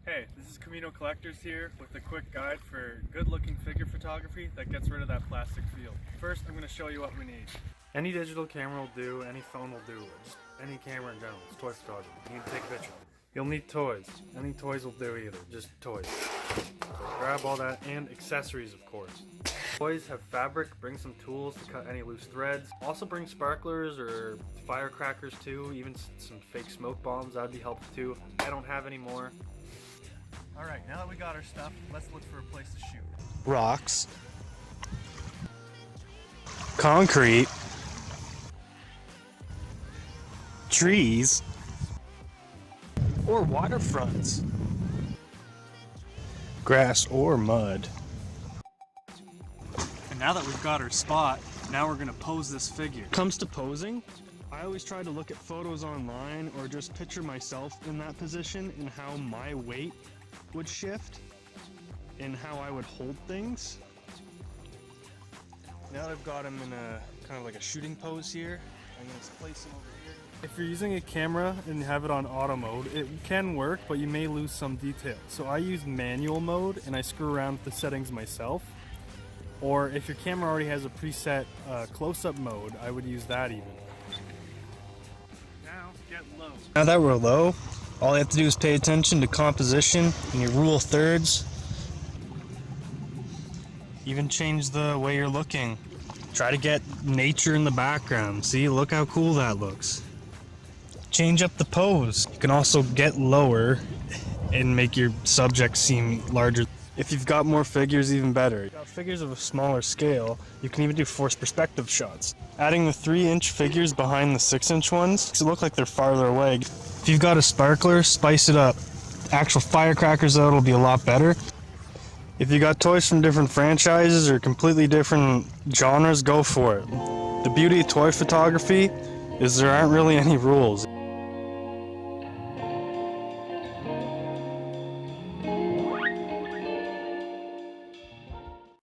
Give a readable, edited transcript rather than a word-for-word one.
Hey, this is Kamino Kollectors here with a quick guide for good-looking figure photography that gets rid of that plastic feel. First, I'm going to show you what we need. Any digital camera will do, any phone will do, just any camera in general. It's toy photography. You need to take a picture. You'll need toys. Any toys will do either, just toys. So grab all that, and accessories of course. Toys have fabric, bring some tools to cut any loose threads. Also bring sparklers or firecrackers too, even some fake smoke bombs, that'd be helpful too. I don't have any more. Alright, now that we got our stuff, let's look for a place to shoot. Rocks, concrete, trees, or waterfronts, grass or mud. And now that we've got our spot, now we're gonna pose this figure. Comes to posing, I always try to look at photos online or just picture myself in that position and how my weight would shift and how I would hold things. Now that I've got him in a kind of like a shooting pose here, I'm gonna place him over here. If you're using a camera and have it on auto mode, it can work, but you may lose some detail. So I use manual mode and I screw around with the settings myself. Or if your camera already has a preset close-up mode, I would use that even. Now get low. Now that we're low, all you have to do is pay attention to composition and your rule of thirds. Even change the way you're looking. Try to get nature in the background. See, look how cool that looks. Change up the pose. You can also get lower and make your subject seem larger. If you've got more figures, even better. If you've got figures of a smaller scale, you can even do forced perspective shots. Adding the 3-inch figures behind the 6-inch ones makes it look like they're farther away. If you've got a sparkler, spice it up. Actual firecrackers though, it'll be a lot better. If you got toys from different franchises or completely different genres, go for it. The beauty of toy photography is there aren't really any rules.